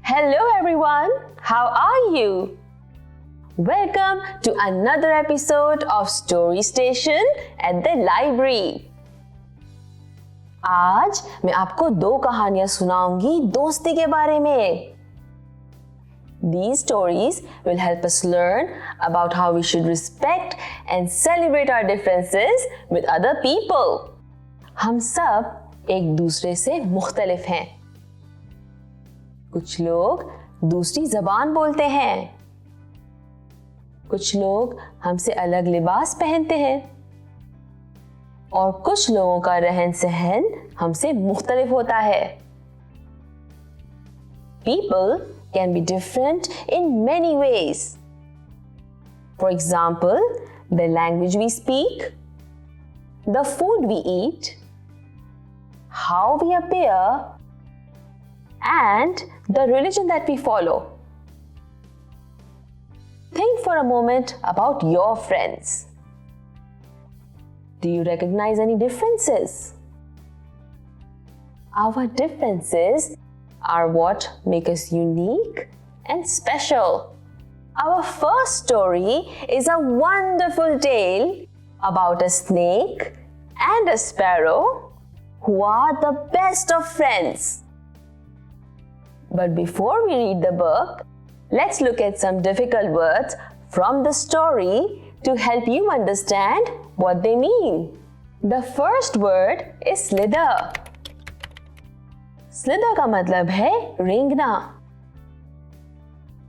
Hello everyone, how are you? Welcome to another episode of Story Station at the Library. आज मैं आपको दो कहानियां सुनाऊंगी दोस्ती के बारे में. These stories will help us learn about how we should respect and celebrate our differences with other people. हम सब एक दूसरे से मुख्तलिफ हैं. कुछ लोग दूसरी ज़बान बोलते हैं. कुछ लोग हमसे अलग लिबास पहनते हैं और कुछ लोगों का रहन सहन हमसे मुख्तलिफ होता है. People can be different in many ways. For example, the language we speak, the food we eat, how we appear, and the religion that we follow. Think for a moment about your friends. Do you recognize any differences? Our differences are what make us unique and special. Our first story is a wonderful tale about a snake and a sparrow who are the best of friends. But before we read the book, let's look at some difficult words from the story to help you understand what they mean. The first word is slither. Slither का मतलब है रेंगना.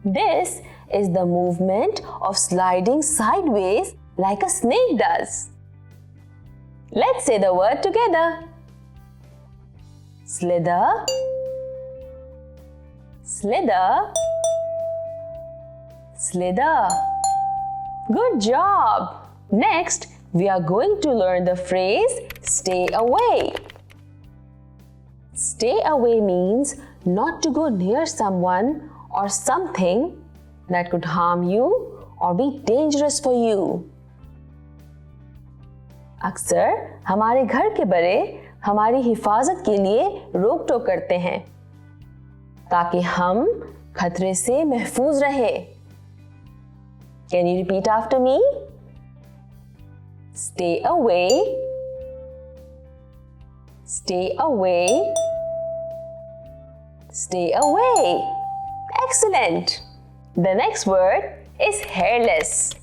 This is the movement of sliding sideways like a snake does. Let's say the word together. Slither, slither, slither. Good job! Next, we are going to learn the phrase stay away. Stay away means not to go near someone or something that could harm you or be dangerous for you. अक्सर हमारे घर के बड़े हमारी हिफाजत के लिए रोक टोक करते हैं ताकि हम खतरे से महफूज रहे. Can you repeat after me? Stay away. Stay away. Stay away. Excellent. The next word is hairless.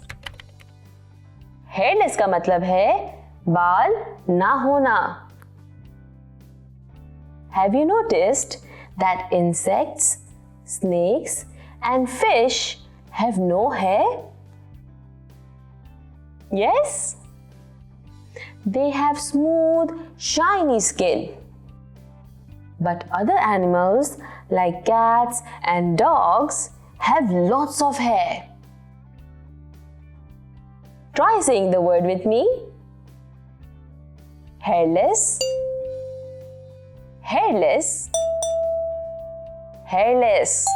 Hairless का मतलब है बाल ना होना. Have you noticed that insects, snakes, and fish have no hair? Yes? They have smooth, shiny skin. But other animals like cats and dogs have lots of hair. Try saying the word with me. Hairless, hairless, hairless.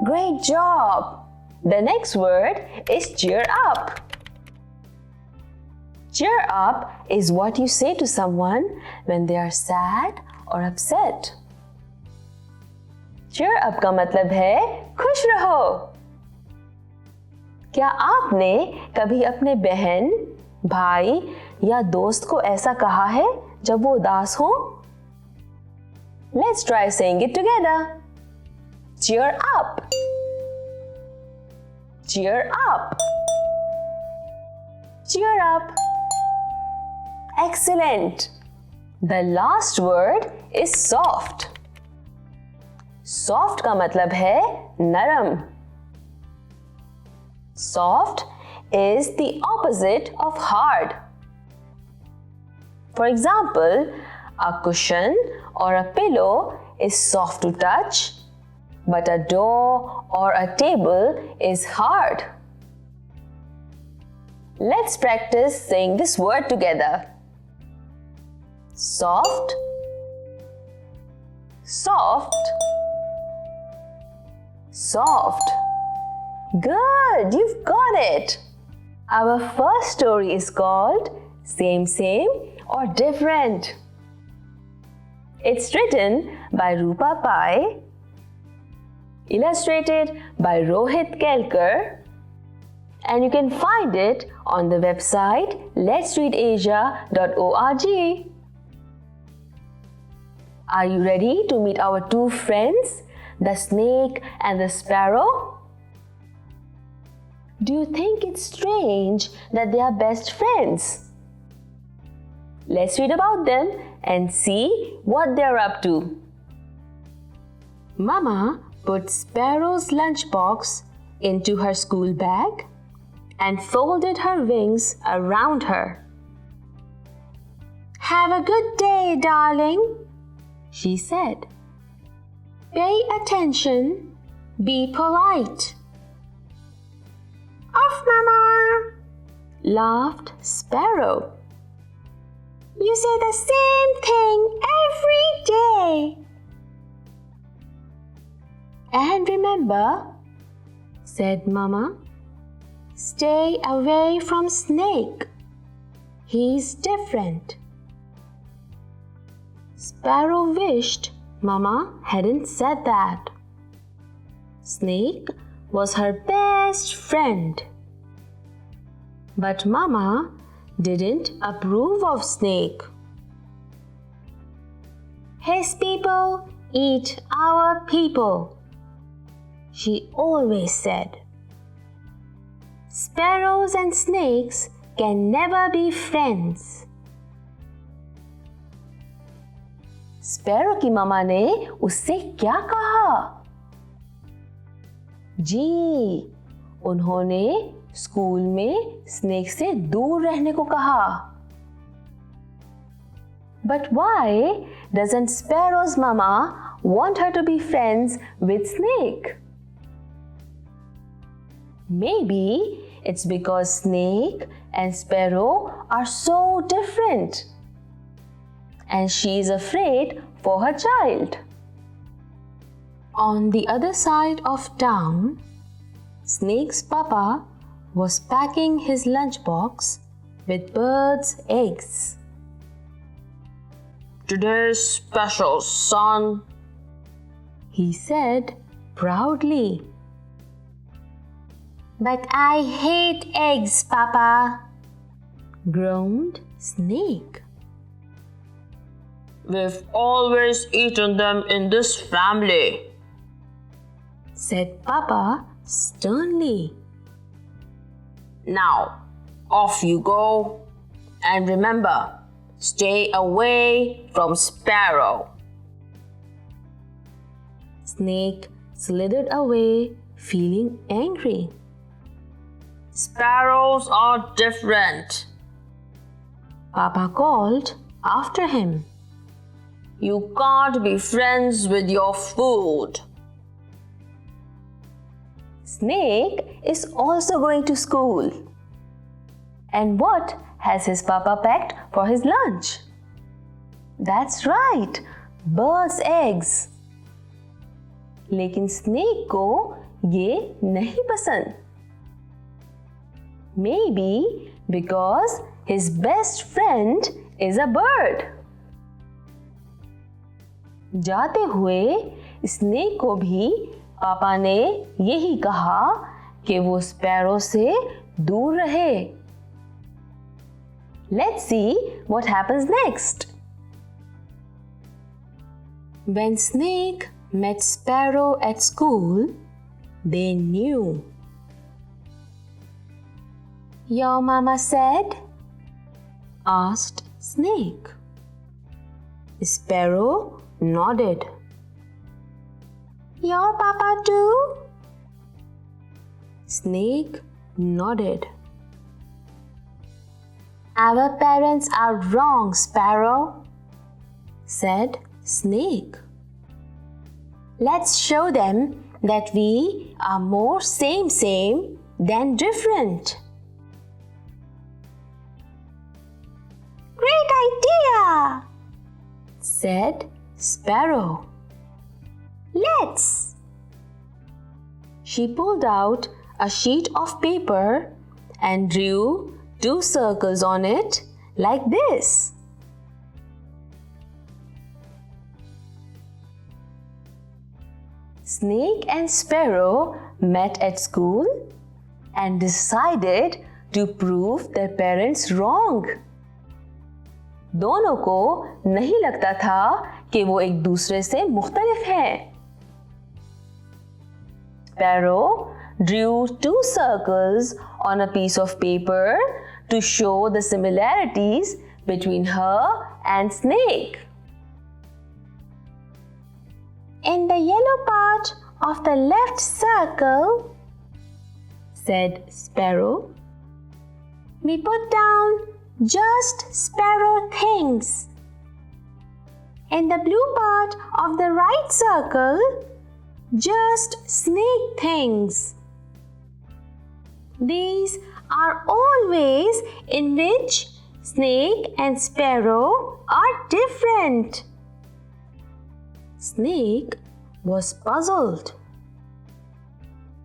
Great job! The next word is cheer up. Cheer up is what you say to someone when they are sad or upset. Cheer up का मतलब है खुश रहो. क्या आपने कभी अपने बहन, भाई या दोस्त को ऐसा कहा है जब वो उदास हो? Let's try saying it together. Cheer up. Cheer up. Cheer up. Excellent. The last word is soft. Soft का मतलब है नरम. Soft is the opposite of hard. For example, a cushion or a pillow is soft to touch, but a door or a table is hard. Let's practice saying this word together. Soft, soft, soft. Good, you've got it. Our first story is called Same, Same or Different. It's written by Rupa Pai illustrated by Rohit Kelkar, and you can find it on the website letsreadasia.org. Are you ready to meet our two friends, the snake and the sparrow? Do you think it's strange that they are best friends? Let's read about them and see what they're up to. Mama put Sparrow's lunchbox into her school bag and folded her wings around her. "Have a good day, darling," she said. "Pay attention, be polite." "Off, Mama," laughed Sparrow. "You say the same thing every day." "And remember," said Mama, "stay away from Snake. He's different." Sparrow wished Mama hadn't said that. Snake was her best friend. But Mama didn't approve of Snake. "His people eat our people," she always said. "Sparrows and snakes can never be friends." Sparrow की मामा ने उससे क्या कहा? जी, उन्होंने school में snake से दूर रहने को कहा. But why doesn't Sparrow's mama want her to be friends with Snake? Maybe it's because Snake and Sparrow are so different, and she is afraid for her child. On the other side of town, Snake's papa was packing his lunchbox with birds' eggs. "Today's special, son," he said proudly. "But I hate eggs, Papa," groaned Snake. "We've always eaten them in this family," said Papa sternly. "Now, off you go. And remember, stay away from Sparrow." Snake slithered away, feeling angry. "Sparrows are different," Papa called after him. "You can't be friends with your food." Snake is also going to school. And what has his papa packed for his lunch? That's right, birds' eggs. लेकिन snake को ये नहीं पसंद. Maybe because his best friend is a bird. जाते हुए snake को भी पापा ने यही कहा कि वो स्पैरो से दूर रहे. Let's see what happens next. When Snake met Sparrow at school, they knew. "Your mama said?" asked Snake. Sparrow nodded. "Your papa too?" Snake nodded. "Our parents are wrong, Sparrow," said Snake. "Let's show them that we are more same than different." "Great idea," said Sparrow. "Let's." She pulled out a sheet of paper and drew 2 circles on it like this. Snake and Sparrow met at school and decided to prove their parents wrong. दोनों को नहीं लगता था कि वो एक दूसरे से मुख्तलिफ हैं. Sparrow drew 2 circles on a piece of paper to show the similarities between her and Snake. In the yellow part of the left circle, said Sparrow, we put down just sparrow things. In the blue part of the right circle, just snake things. These are all ways in which snake and sparrow are different. Snake was puzzled.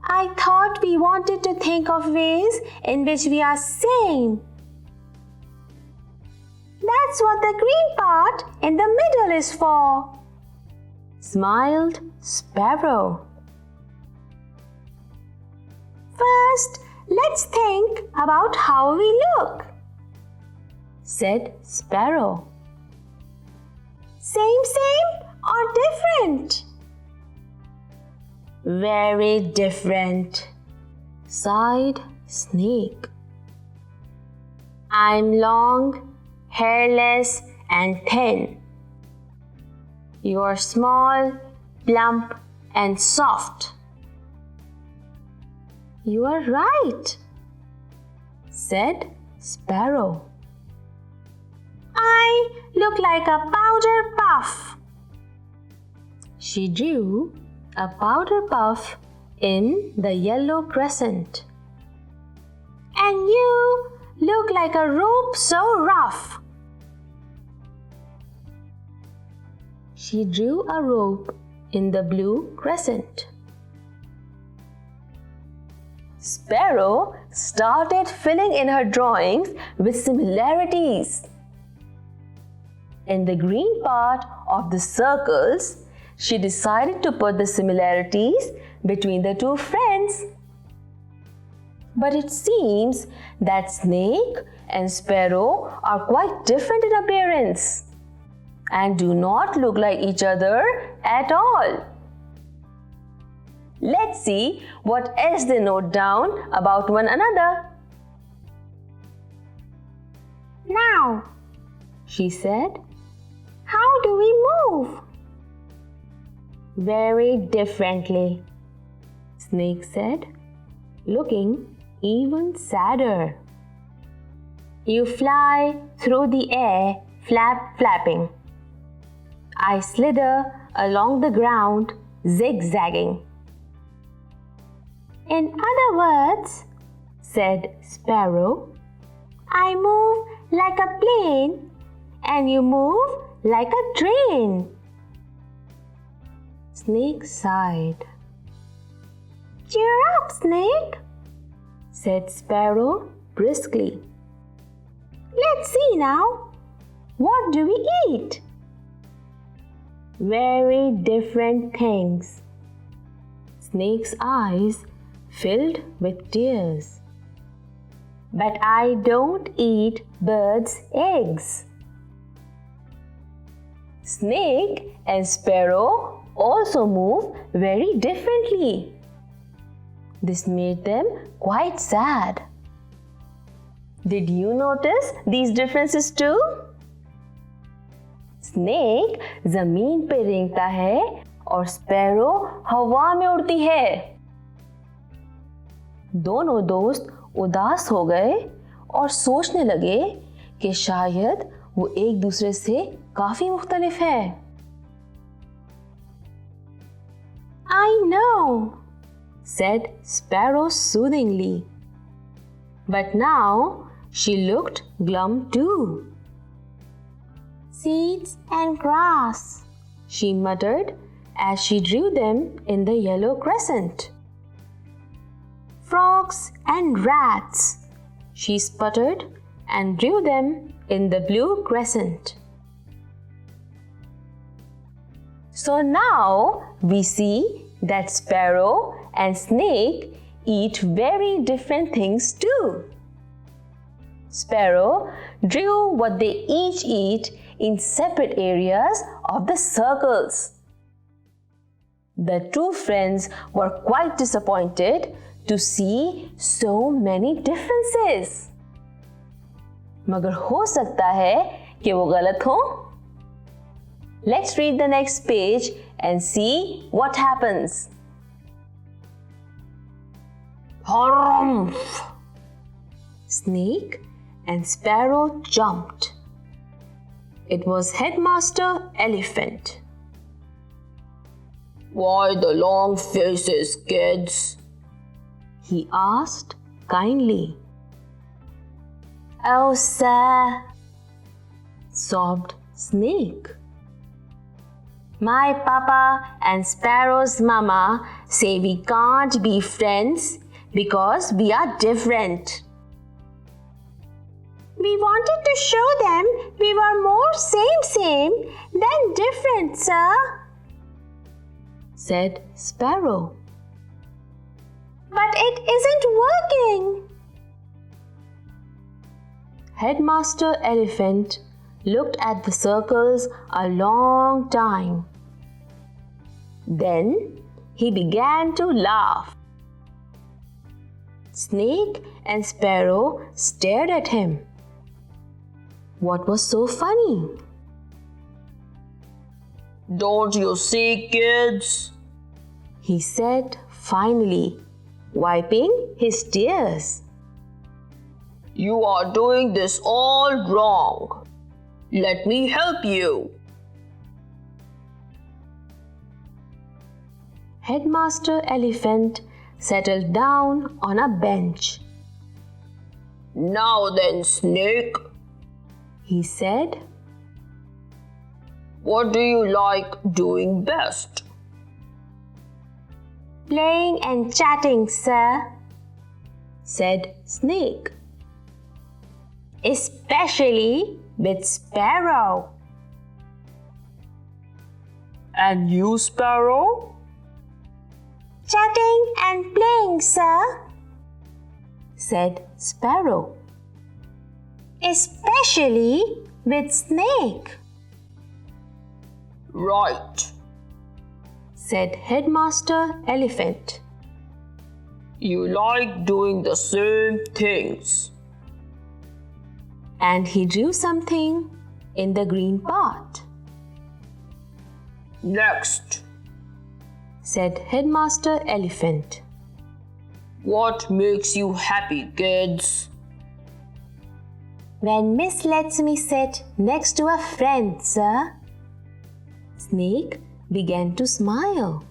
I thought we wanted to think of ways in which we are same. That's what the green part in the middle is for, smiled Sparrow. First, let's think about how we look, said Sparrow. Same or different? Very different, sighed Snake. I'm long, hairless and thin. You're small, plump and soft. You are right, said Sparrow. I look like a powder puff. She drew a powder puff in the yellow crescent. And you look like a rope so rough. She drew a rope in the blue crescent. Sparrow started filling in her drawings with similarities. In the green part of the circles, she decided to put the similarities between the 2 friends. But it seems that Snake and Sparrow are quite different in appearance and do not look like each other at all. Let's see what else they note down about one another. Now, she said, how do we move? Very differently, Snake said, looking even sadder. You fly through the air, flapping. I slither along the ground, zigzagging. In other words, said Sparrow, I move like a plane and you move like a train. Snake sighed. Cheer up, Snake, said Sparrow briskly. Let's see now. What do we eat? Very different things. Snake's eyes filled with tears. But I don't eat birds' eggs. Snake and Sparrow also move very differently. This made them quite sad. Did you notice these differences too? Snake जमीन पे रेंगता है और sparrow हवा में उड़ती है. दोनों दोस्त उदास हो गए और सोचने लगे कि शायद वो एक दूसरे से काफी मुख्तलिफ है. I know, said Sparrow soothingly. But now she looked glum too. Seeds and grass, she muttered as she drew them in the yellow crescent. Frogs and rats, she sputtered and drew them in the blue crescent. So now we see that Sparrow and Snake eat very different things too. Sparrow drew what they each eat in separate areas of the circles. The two friends were quite disappointed to see so many differences. मगर हो सकता है कि वो गलत हो. Let's read the next page and see what happens. Harumph! Snake and Sparrow jumped. It was Headmaster Elephant. Why the long faces, kids? He asked kindly. Oh, sir, sobbed Snake. My papa and Sparrow's mama say we can't be friends because we are different. We wanted to show them we were more same than different, sir, said Sparrow. But it isn't working. Headmaster Elephant looked at the circles a long time. Then he began to laugh. Snake and Sparrow stared at him. What was so funny? Don't you see, kids? He said finally, wiping his tears. You are doing this all wrong. Let me help you. Headmaster Elephant settled down on a bench. Now then, Snake, he said. What do you like doing best? Playing and chatting, sir, said Snake. Especially with Sparrow. And you, Sparrow? Chatting and playing, sir, said Sparrow. Especially with Snake. Right, said Headmaster Elephant. You like doing the same things. And he drew something in the green part. Next, said Headmaster Elephant. What makes you happy, kids? When Miss lets me sit next to a friend, sir. Snake began to smile.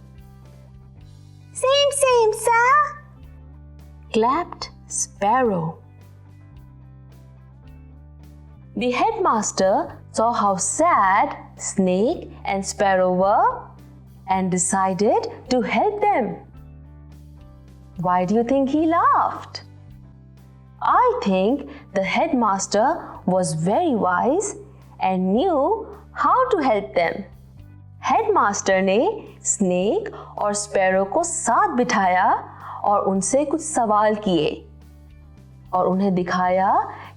Same, sir, clapped Sparrow. The headmaster saw how sad Snake and Sparrow were and decided to help them. Why do you think he laughed? I think the headmaster was very wise and knew how to help them. Headmaster ने snake और sparrow को साथ बिठाया और उनसे कुछ सवाल किए और उन्हें दिखाया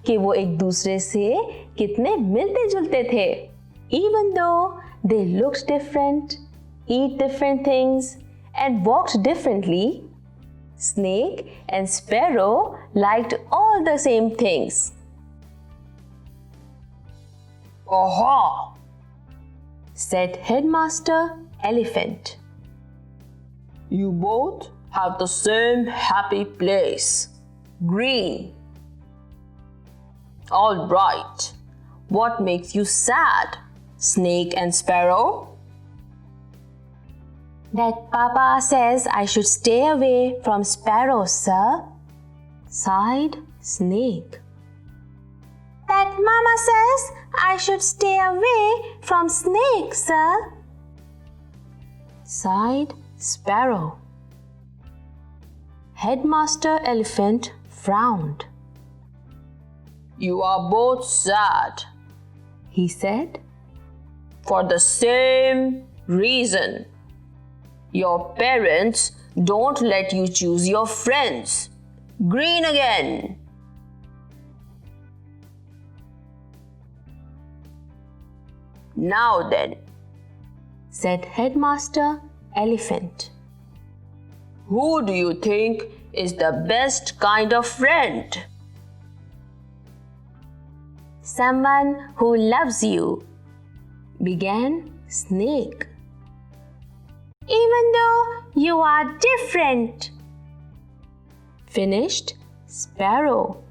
कि वो एक दूसरे से कितने मिलते जुलते थे. Even though they looked different, eat different things and walked differently, Snake and Sparrow liked all the same things. Aha! said Headmaster Elephant. You both have the same happy place, green. All right. What makes you sad, Snake and Sparrow? That Papa says I should stay away from Sparrow, sir, sighed Snake. That Mama says I should stay away from Snake, sir, sighed Sparrow. Headmaster Elephant frowned. You are both sad, he said, for the same reason. Your parents don't let you choose your friends. Green again. Now then, said Headmaster Elephant. Who do you think is the best kind of friend? Someone who loves you, began Snake. Even though you are different, finished Sparrow.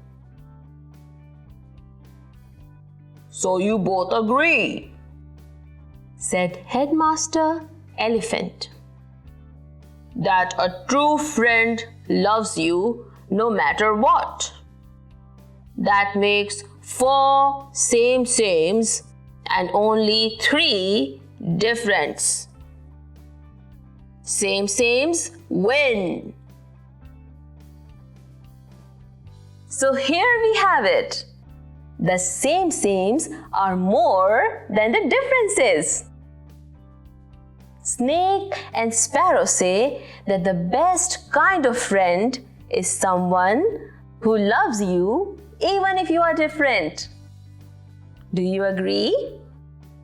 So you both agree, said Headmaster Elephant, that a true friend loves you no matter what. That makes 4 sames and only 3 difference. Sames win. So here we have it. The sames are more than the differences. Snake and Sparrow say that the best kind of friend is someone who loves you even if you are different. Do you agree?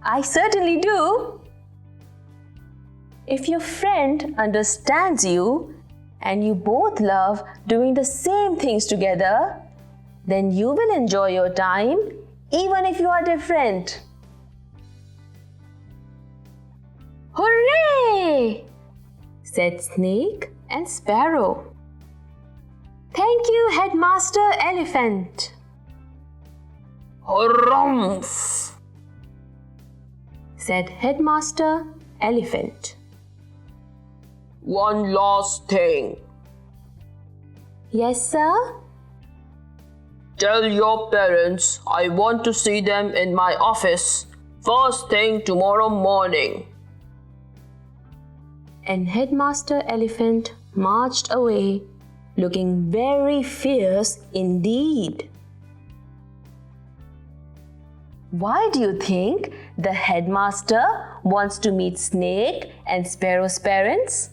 I certainly do. If your friend understands you and you both love doing the same things together, then you will enjoy your time even if you are different. Hooray! Said Snake and Sparrow. Thank you, Headmaster Elephant. Harumph! Said Headmaster Elephant. One last thing. Yes, sir? Tell your parents I want to see them in my office first thing tomorrow morning. And Headmaster Elephant marched away, looking very fierce indeed. Why do you think the headmaster wants to meet Snake and Sparrow's parents?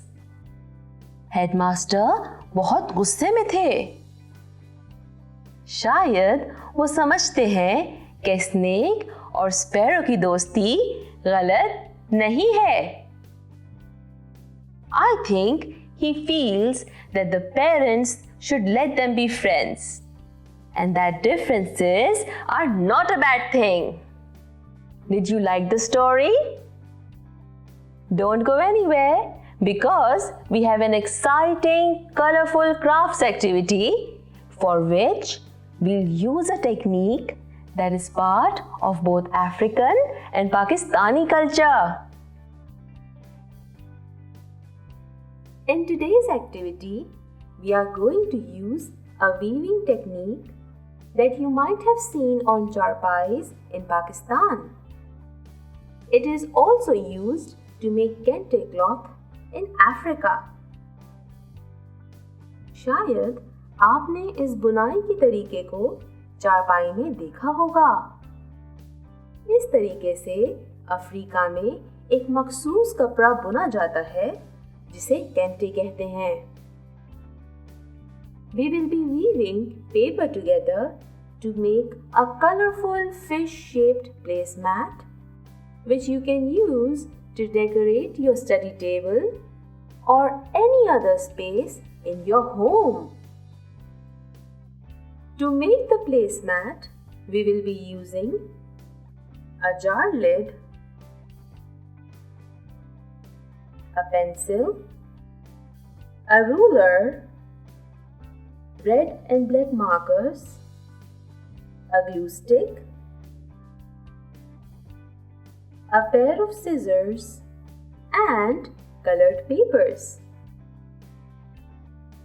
Headmaster बहुत गुस्से में थे। शायद वो समझते हैं कि snake और स्पैरो की दोस्ती गलत नहीं है। I think he feels that the parents should let them be friends and that differences are not a bad thing. Did you like the story? Don't go anywhere because we have an exciting, colorful crafts activity for which we'll use a technique that is part of both African and Pakistani culture. In today's activity, we are going to use a weaving technique that you might have seen on charpais in Pakistan. It is also used to make kente cloth in Africa. शायद आपने इस बुनाई के तरीके को चारपाई में देखा होगा। इस तरीके से अफ्रीका में एक मखसूस कपड़ा बुना जाता है जिसे केंटे कहते हैं। We will be weaving paper together to make a colorful fish-shaped placemat which you can use to decorate your study table or any other space in your home. To make the placemat, we will be using a jar lid, a pencil, a ruler, red and black markers, a glue stick, a pair of scissors, and colored papers.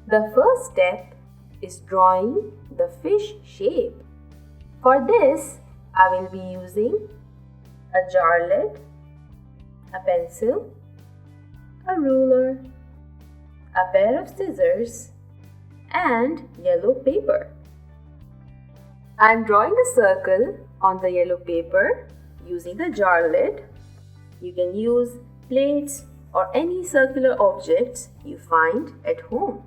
The first step is drawing the fish shape. For this, I will be using a jar lid, a pencil, a ruler, a pair of scissors, and yellow paper. I am drawing a circle on the yellow paper using the jar lid. You can use plates or any circular objects you find at home.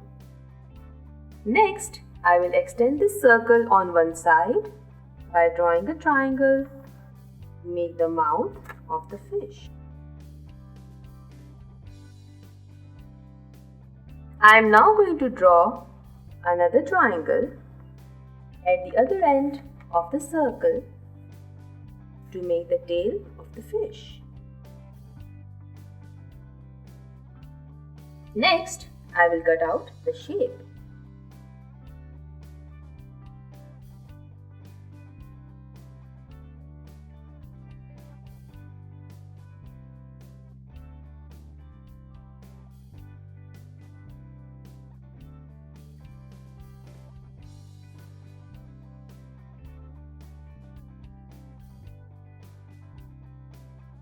Next, I will extend this circle on one side by drawing a triangle to make the mouth of the fish. I am now going to draw another triangle at the other end of the circle to make the tail of the fish. Next, I will cut out the shape.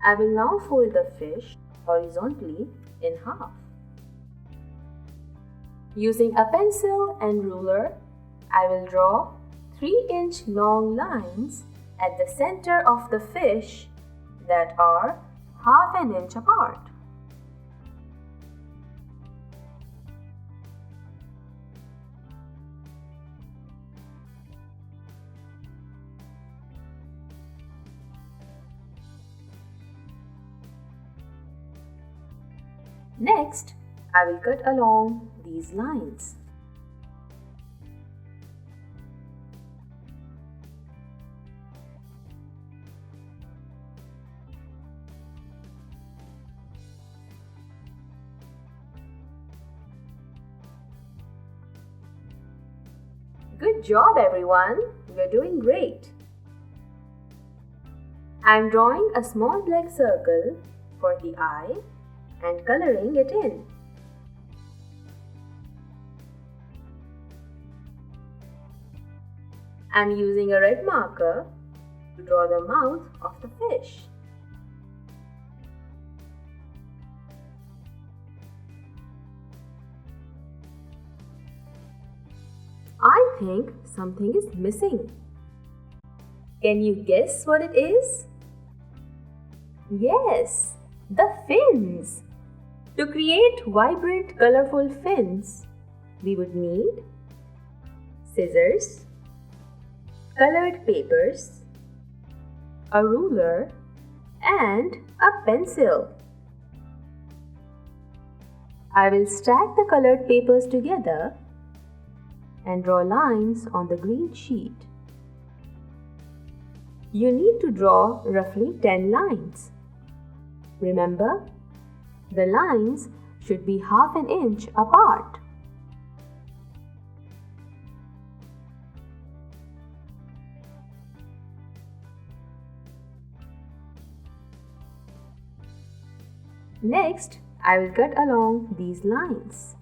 I will now fold the fish horizontally in half. Using a pencil and ruler, I will draw 3-inch long lines at the center of the fish that are half an inch apart. Next, I will cut along these lines. Good job, everyone! You're doing great! I'm drawing a small black circle for the eye and coloring it in. I'm using a red marker to draw the mouth of the fish. I think something is missing. Can you guess what it is? Yes, the fins. To create vibrant, colorful fins, we would need scissors, colored papers, a ruler, and a pencil. I will stack the colored papers together and draw lines on the green sheet. You need to draw roughly 10 lines. Remember, the lines should be half an inch apart. Next, I will cut along these lines.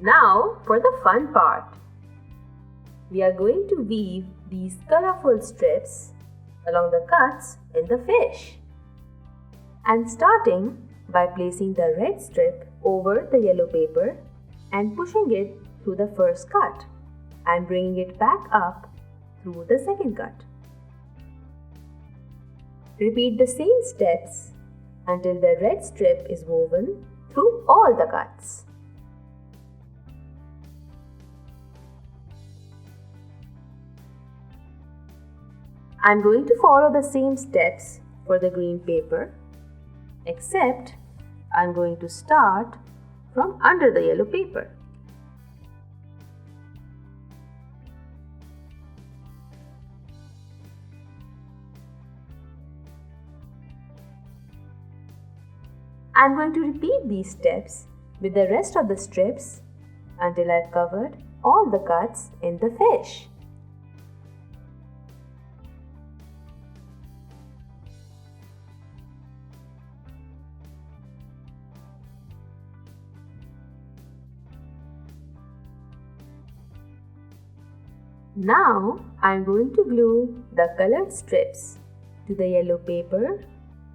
Now for the fun part. We are going to weave these colorful strips along the cuts in the fish. And starting by placing the red strip over the yellow paper and pushing it through the first cut. I'm bringing it back up through the second cut. Repeat the same steps until the red strip is woven through all the cuts. I'm going to follow the same steps for the green paper, except I'm going to start from under the yellow paper. I'm going to repeat these steps with the rest of the strips until I've covered all the cuts in the fish. Now I'm going to glue the colored strips to the yellow paper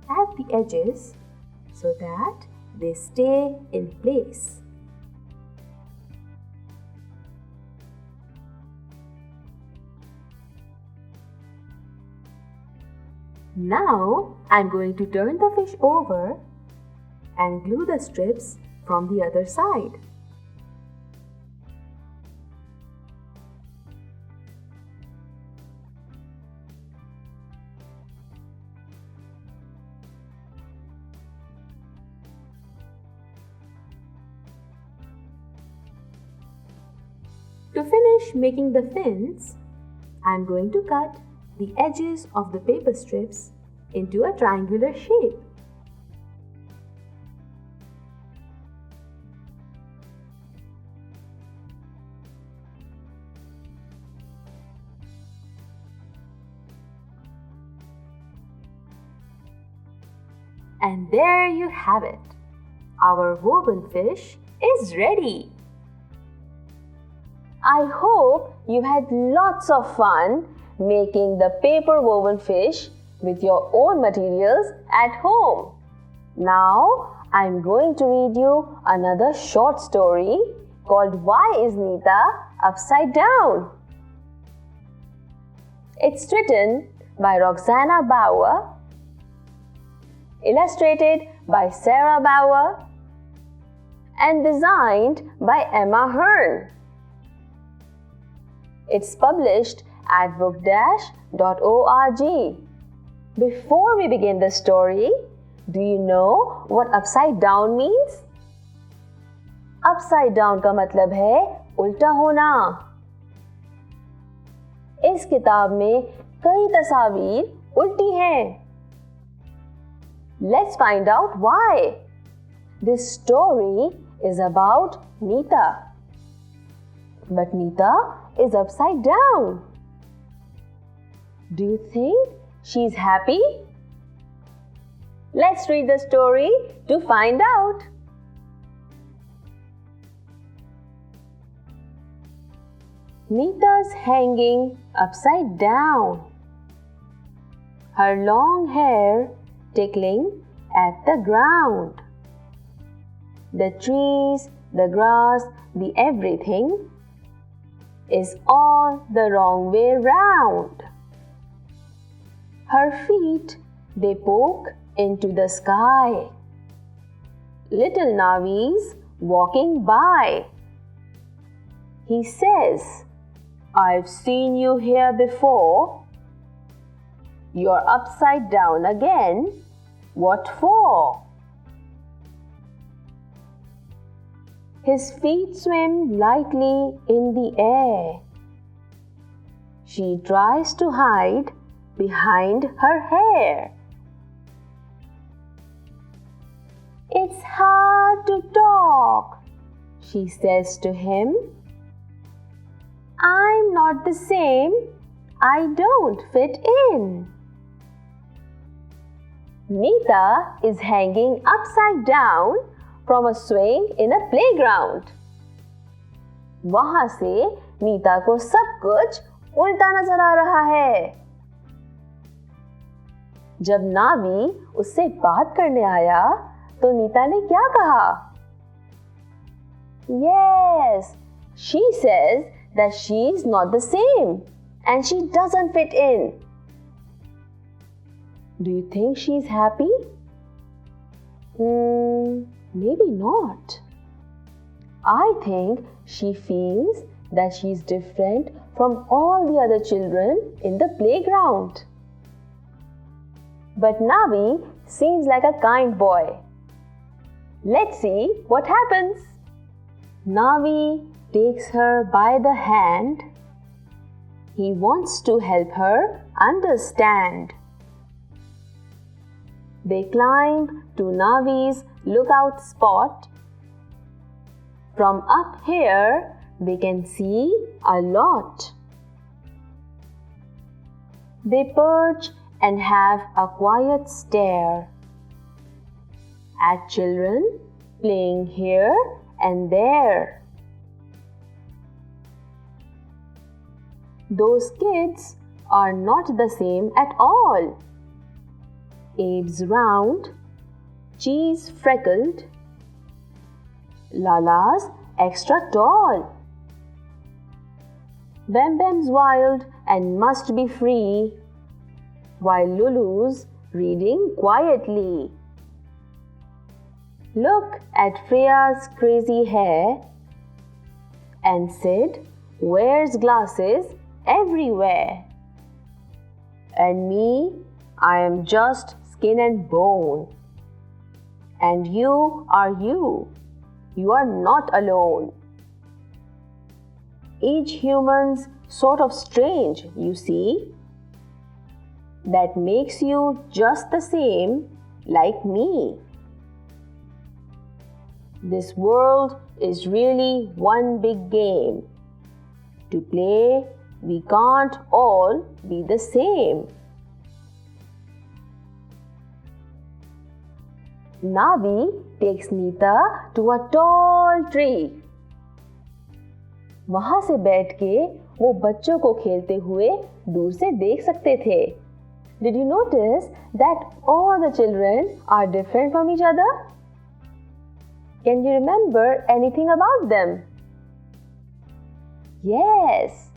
at the edges so that they stay in place. Now I'm going to turn the fish over and glue the strips from the other side. To finish making the fins, I'm going to cut the edges of the paper strips into a triangular shape. And there you have it. Our woven fish is ready. I hope you had lots of fun making the paper woven fish with your own materials at home. Now I'm going to read you another short story called Why is Nita Upside Down? It's written by Roxana Bauer, illustrated by Sarah Bauer, and designed by Emma Hearn. It's published at book-org. Before we begin the story, do you know what upside down means? Upside down का मतलब है उल्टा होना। इस किताब में कई तस्वीर उल्टी हैं। Let's find out why. This story is about Nita. But Nita is upside down. Do you think she's happy? Let's read the story to find out. Nita's hanging upside down. Her long hair tickling at the ground. The trees, the grass, the everything is all the wrong way round. Her feet, they poke into the sky. Little Navi's walking by. He says, I've seen you here before. You're upside down again. What for? His feet swim lightly in the air. She tries to hide behind her hair. It's hard to talk, she says to him. I'm not the same. I don't fit in. Nita is hanging upside down from a swing in a playground. वहां से नीता को सब कुछ उल्टा नजर आ रहा है। जब नावी उससे बात करने आया तो नीता ने क्या कहा? Yes, she says that she's not the same and she doesn't fit in. Do you think she's happy? Maybe not. I think she feels that she's different from all the other children in the playground. But Navi seems like a kind boy. Let's see what happens. Navi takes her by the hand. He wants to help her understand. They climb to Navi's lookout spot. From up here, they can see a lot. They perch and have a quiet stare at children playing here and there. Those kids are not the same at all. Abe's round, Cheese freckled, Lala's extra tall. Bam Bam's wild and must be free, while Lulu's reading quietly. Look at Freya's crazy hair, and Sid wears glasses everywhere. And me, I am just skin and bone. And you are you. You are not alone. Each human's sort of strange, you see. That makes you just the same like me. This world is really one big game. To play, we can't all be the same. Navi takes Nita to a tall tree. वहां से बैठ के वो बच्चों को खेलते हुए दूर से देख सकते थे. Did you notice that all the children are different from each other? Can you remember anything about them? Yes,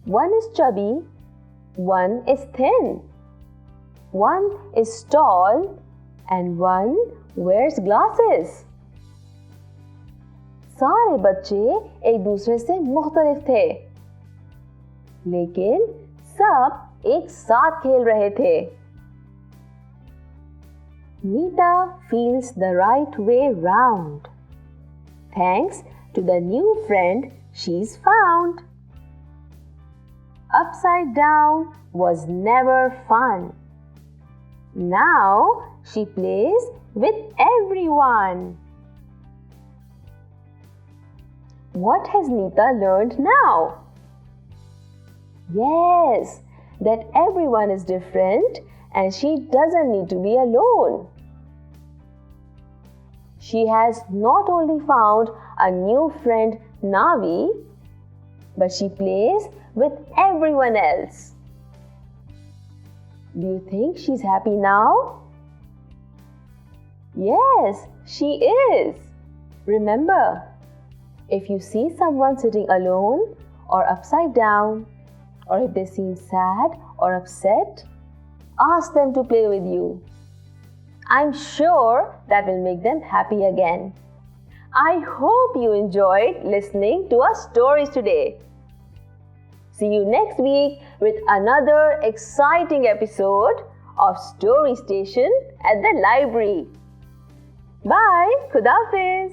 one is chubby, one is thin, one is tall, and one wears glasses. सारे बच्चे एक दूसरे से मुख्तलिफ थे, लेकिन सब एक साथ खेल रहे थे. Nita feels the right way round, thanks to the new friend she's found. Upside down was never fun. Now she plays with everyone. What has Nita learned now? Yes, that everyone is different and she doesn't need to be alone. She has not only found a new friend Navi, but she plays with everyone else. Do you think she's happy now? Yes, she is. Remember, if you see someone sitting alone or upside down, or if they seem sad or upset, ask them to play with you. I'm sure that will make them happy again. I hope you enjoyed listening to our stories today. See you next week with another exciting episode of Story Station at the library. Bye. Khuda Hafiz.